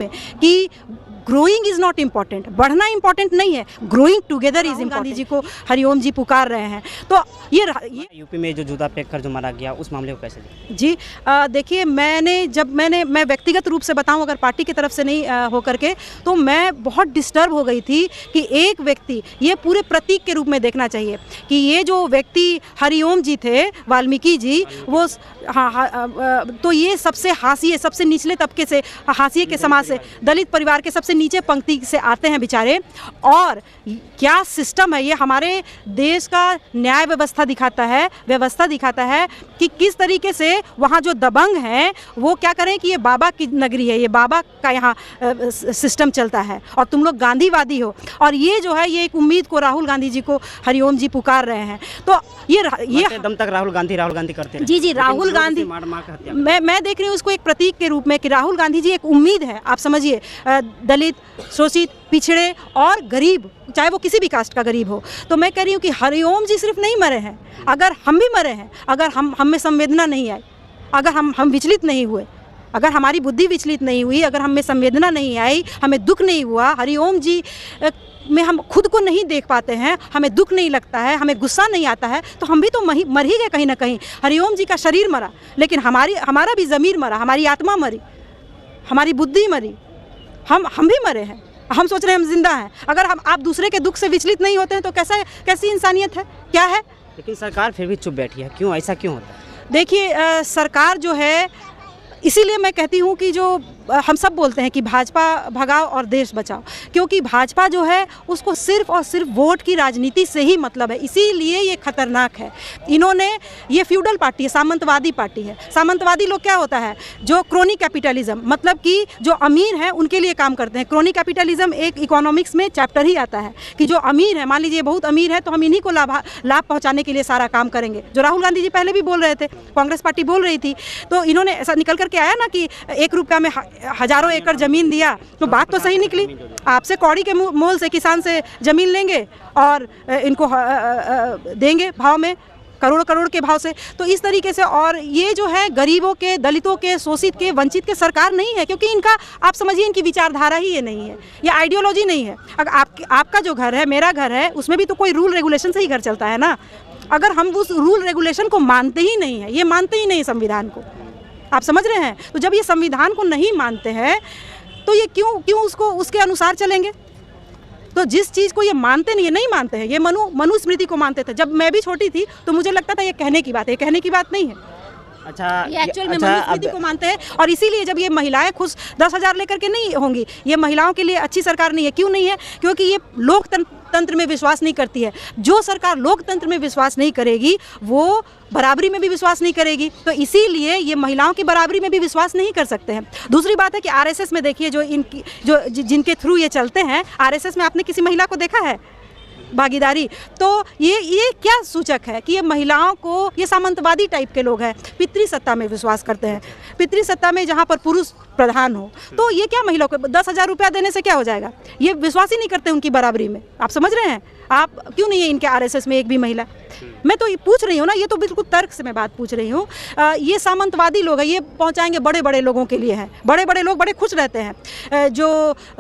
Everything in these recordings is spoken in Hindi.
कि ग्रोइंग इज नॉट इम्पॉर्टेंट, बढ़ना इम्पॉर्टेंट नहीं है, growing together is important. Gandhi ji को हरिओम जी पुकार रहे हैं। तो ये यूपी में जो जूता फेंक कर जो मारा गया, उस मामले को कैसे देखते हैं? जी देखिए, मैं व्यक्तिगत रूप से बताऊं, अगर पार्टी की तरफ से नहीं हो करके, तो मैं बहुत डिस्टर्ब हो गई थी कि एक व्यक्ति, ये पूरे प्रतीक के रूप में देखना चाहिए कि ये जो व्यक्ति हरिओम जी थे, वाल्मीकि जी, वो तो ये सबसे हाशिए, सबसे निचले तबके से, हाशिए के समाज से, दलित परिवार के सबसे नीचे पंक्ति से आते हैं बेचारे। और क्या सिस्टम है ये, हमारे देश का न्याय व्यवस्था दिखाता है कि किस तरीके से वहाँ जो दबंग हैं वो क्या करें कि ये बाबा की नगरी है, ये बाबा का यहाँ सिस्टम चलता है और तुम लोग गांधीवादी हो। और ये जो है, ये एक उम्मीद को राहुल गांधी जी को हरिओम जी पुकार रहे हैं। तो ये दम तक राहुल गांधी करते हैं। जी राहुल गांधी, मैं देख रही हूँ उसको एक प्रतीक के रूप में कि राहुल गांधी जी एक उम्मीद है। आप समझिए, दलित, शोषित, पिछड़े और गरीब, चाहे वो किसी भी कास्ट का गरीब हो। तो मैं कह रही हूँ कि हरिओम जी सिर्फ नहीं मरे हैं, अगर हम भी मरे हैं, अगर हम में संवेदना नहीं आई, अगर हम विचलित नहीं हुए, अगर हमारी बुद्धि विचलित नहीं हुई, अगर हम में संवेदना नहीं आई, हमें दुख नहीं हुआ, हरिओम जी में हम खुद को नहीं देख पाते हैं, हमें दुख नहीं लगता है, हमें गुस्सा नहीं आता है, तो हम भी तो मर ही गए कहीं ना कहीं। हरिओम जी का शरीर मरा, लेकिन हमारा भी ज़मीर मरा, हमारी आत्मा मरी, हमारी बुद्धि मरी, हम भी मरे हैं। हम सोच रहे हैं हम जिंदा हैं। अगर आप दूसरे के दुख से विचलित नहीं होते हैं तो कैसी इंसानियत है, क्या है? लेकिन सरकार फिर भी चुप बैठी है, क्यों, ऐसा क्यों होता है? देखिए, सरकार जो है, इसीलिए मैं कहती हूँ कि जो हम सब बोलते हैं कि भाजपा भगाओ और देश बचाओ, क्योंकि भाजपा जो है उसको सिर्फ और सिर्फ वोट की राजनीति से ही मतलब है, इसीलिए ये खतरनाक है। इन्होंने, ये फ्यूडल पार्टी है, सामंतवादी पार्टी है। सामंतवादी लोग क्या होता है, जो क्रोनी कैपिटलिज्म, मतलब कि जो अमीर हैं उनके लिए काम करते हैं। क्रोनी कैपिटलिज्म एक इकोनॉमिक्स में चैप्टर ही आता है कि जो अमीर है, मान लीजिए बहुत अमीर है, तो हम इन्हीं को लाभ पहुँचाने के लिए सारा काम करेंगे, जो राहुल गांधी जी पहले भी बोल रहे थे, कांग्रेस पार्टी बोल रही थी। तो इन्होंने ऐसा निकल करके आया ना कि 1 रुपया में हजारों एकड़ जमीन दिया, तो बात तो सही निकली। आपसे कौड़ी के मोल से किसान से जमीन लेंगे और इनको देंगे भाव में, करोड़ के भाव से। तो इस तरीके से, और ये जो है गरीबों के, दलितों के, शोषित के, वंचित के सरकार नहीं है, क्योंकि इनका, आप समझिए, इनकी विचारधारा ही ये नहीं है, ये आइडियोलॉजी नहीं है। अगर आपका जो घर है, मेरा घर है, उसमें भी तो कोई रूल रेगुलेशन से ही घर चलता है ना। अगर हम उस रूल रेगुलेशन को मानते ही नहीं है, ये मानते ही नहीं संविधान को, आप समझ रहे हैं? तो जब ये संविधान को नहीं मानते हैं तो ये क्यों उसके अनुसार चलेंगे? तो जिस चीज़ को ये मानते नहीं मानते हैं, ये मनुस्मृति को मानते थे। जब मैं भी छोटी थी तो मुझे लगता था ये कहने की बात है, ये कहने की बात नहीं है। अच्छा, ये एक्चुअल में मनुस्मृति को मानते हैं। और इसीलिए जब ये महिलाएं खुश 10,000 लेकर के नहीं होंगी, ये महिलाओं के लिए अच्छी सरकार नहीं है। क्यों नहीं है? क्योंकि ये लोकतंत्र में विश्वास नहीं करती है। जो सरकार लोकतंत्र में विश्वास नहीं करेगी वो बराबरी में भी विश्वास नहीं करेगी। तो इसीलिए ये महिलाओं की बराबरी में भी विश्वास नहीं कर सकते हैं। दूसरी बात है कि आरएसएस में देखिए, जिनके थ्रू ये चलते हैं, आरएसएस में आपने किसी महिला को देखा है भागीदारी? तो ये क्या सूचक है कि ये महिलाओं को, ये सामंतवादी टाइप के लोग हैं, पितृसत्ता में विश्वास करते हैं। पितृसत्ता में जहाँ पर पुरुष प्रधान हो, तो ये क्या महिलाओं को 10,000 रुपया देने से क्या हो जाएगा? ये विश्वास ही नहीं करते उनकी बराबरी में। आप समझ रहे हैं? आप क्यों नहीं है इनके आरएसएस में एक भी महिला? मैं तो ये पूछ रही हूँ ना, ये तो बिल्कुल तर्क से मैं बात पूछ रही हूँ। ये सामंतवादी लोग हैं, ये पहुँचाएंगे बड़े लोगों के लिए हैं। बड़े लोग बड़े खुश रहते हैं,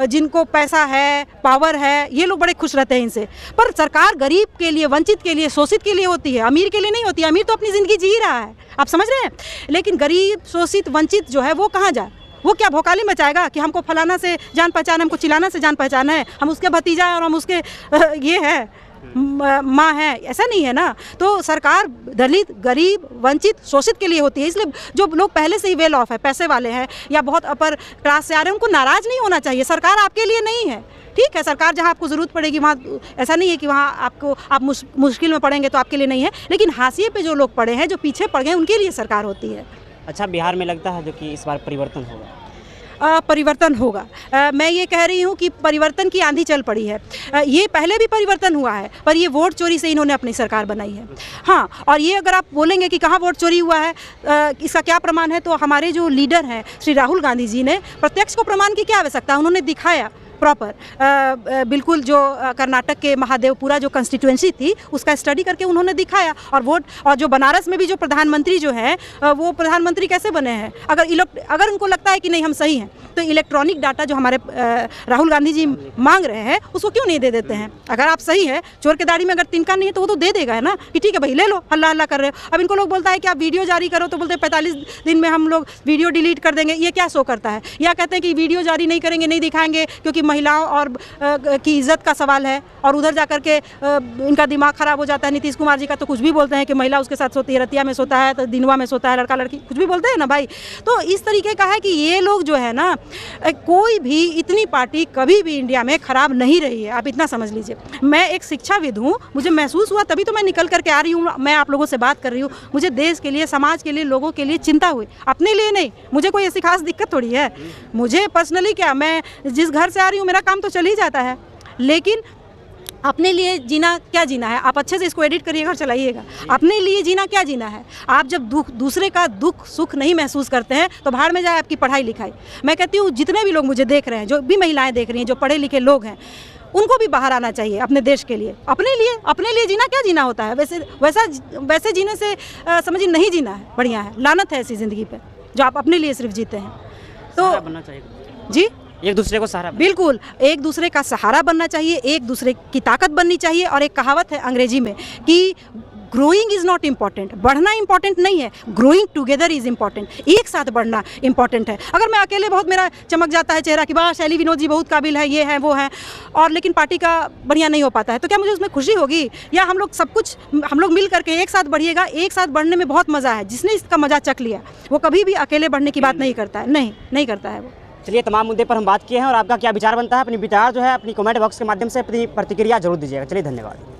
जिनको पैसा है, पावर है, ये लोग बड़े खुश रहते हैं इनसे। पर सरकार गरीब के लिए, वंचित के लिए, शोषित के लिए होती है, अमीर के लिए नहीं होती। अमीर तो अपनी ज़िंदगी जी रहा है, आप समझ रहे हैं? लेकिन गरीब, शोषित, वंचित जो है वो कहाँ जाए? वो क्या भोकाली मचाएगा कि हमको फलाना से जान पहचान, हमको चिलाना से जान पहचान है, हम उसके भतीजा हैं और हम उसके ये है, माँ है? ऐसा नहीं है ना। तो सरकार दलित, गरीब, वंचित, शोषित के लिए होती है। इसलिए जो लोग पहले से ही वेल ऑफ है, पैसे वाले हैं या बहुत अपर क्लास से आ रहे हैं, उनको नाराज़ नहीं होना चाहिए। सरकार आपके लिए नहीं है, ठीक है? सरकार जहाँ आपको ज़रूरत पड़ेगी वहाँ, ऐसा नहीं है कि वहाँ आप मुश्किल में पड़ेंगे तो आपके लिए नहीं है। लेकिन हाशिए पे जो लोग पड़े हैं, जो पीछे पड़ गए, उनके लिए सरकार होती है। अच्छा, बिहार में लगता है जो कि इस बार परिवर्तन होगा? परिवर्तन होगा। मैं ये कह रही हूँ कि परिवर्तन की आंधी चल पड़ी है। ये पहले भी परिवर्तन हुआ है, पर ये वोट चोरी से इन्होंने अपनी सरकार बनाई है। हाँ, और ये अगर आप बोलेंगे कि कहाँ वोट चोरी हुआ है, इसका क्या प्रमाण है, तो हमारे जो लीडर हैं श्री राहुल गांधी जी ने, प्रत्यक्ष को प्रमाण की क्या आवश्यकता, उन्होंने दिखाया प्रॉपर, बिल्कुल जो कर्नाटक के महादेवपुरा जो कंस्टिट्यूएंसी थी उसका स्टडी करके उन्होंने दिखाया। और जो बनारस में भी जो प्रधानमंत्री जो है वो प्रधानमंत्री कैसे बने हैं, अगर उनको लगता है कि नहीं हम सही हैं, तो इलेक्ट्रॉनिक डाटा जो हमारे राहुल गांधी जी मांग रहे हैं उसको क्यों नहीं दे देते हैं? अगर आप सही है, चोर के दाढ़ी में अगर तिनका नहीं है तो वो तो दे देगा है ना, कि ठीक है भाई ले लो, हल्ला हल्ला कर रहे हो। अब इनको लोग बोलता है कि आप वीडियो जारी करो तो बोलते हैं 45 दिन में हम लोग वीडियो डिलीट कर देंगे। ये क्या शो करता है? या कहते हैं कि वीडियो जारी नहीं करेंगे, नहीं दिखाएंगे क्योंकि महिलाओं और की इज्जत का सवाल है, और उधर जा कर के इनका दिमाग खराब हो जाता है। नीतीश कुमार जी का तो कुछ भी बोलते हैं कि महिला उसके साथ सोती है, रतिया में सोता है, तो दिनवा में सोता है, लड़का लड़की कुछ भी बोलते हैं ना भाई। तो इस तरीके का है कि ये लोग जो है ना, कोई भी इतनी पार्टी कभी भी इंडिया में खराब नहीं रही है, आप इतना समझ लीजिए। मैं एक शिक्षाविद हूँ, मुझे महसूस हुआ तभी तो मैं निकल करके आ रही हूँ, मैं आप लोगों से बात कर रही हूँ। मुझे देश के लिए, समाज के लिए, लोगों के लिए चिंता हुई, अपने लिए नहीं। मुझे कोई ऐसी खास दिक्कत थोड़ी है, मुझे पर्सनली क्या, मैं जिस घर से आ रही हूँ मेरा काम तो चल ही जाता है, लेकिन अपने लिए जीना क्या जीना है? आप अच्छे से इसको एडिट करिएगा और चलाइएगा। अपने लिए जीना क्या जीना है? आप जब दूसरे का दुख सुख नहीं महसूस करते हैं तो भाड़ में जाए आपकी पढ़ाई लिखाई। मैं कहती हूँ जितने भी लोग मुझे देख रहे हैं, जो भी महिलाएं देख रही हैं, जो पढ़े लिखे लोग हैं, उनको भी बाहर आना चाहिए अपने देश के लिए। अपने लिए जीना क्या जीना होता है? वैसे जीने से समझिए नहीं जीना है, बढ़िया है। लानत है ऐसी ज़िंदगी पे जो आप अपने लिए सिर्फ जीते हैं। तो बनना चाहिए जी, एक दूसरे को सहारा, बिल्कुल एक दूसरे का सहारा बनना चाहिए, एक दूसरे की ताकत बननी चाहिए। और एक कहावत है अंग्रेजी में कि ग्रोइंग इज़ नॉट इम्पॉर्टेंट, बढ़ना इम्पॉर्टेंट नहीं है, ग्रोइंग टुगेदर इज़ इम्पॉर्टेंट, एक साथ बढ़ना इम्पॉर्टेंट है। अगर मैं अकेले बहुत मेरा चमक जाता है चेहरा कि वाह शैली विनोद जी बहुत काबिल है, ये है वो है, और लेकिन पार्टी का बढ़िया नहीं हो पाता है, तो क्या मुझे उसमें खुशी होगी? या हम लोग मिल करके एक साथ बढ़िएगा। एक साथ बढ़ने में बहुत मज़ा है। जिसने इसका मज़ा चख लिया वो कभी भी अकेले बढ़ने की बात नहीं करता है, नहीं करता है वो। चलिए, तमाम मुद्दे पर हम बात किए हैं और आपका क्या विचार बनता है, अपनी विचार जो है अपनी कमेंट बॉक्स के माध्यम से अपनी प्रतिक्रिया जरूर दीजिएगा। चलिए, धन्यवाद।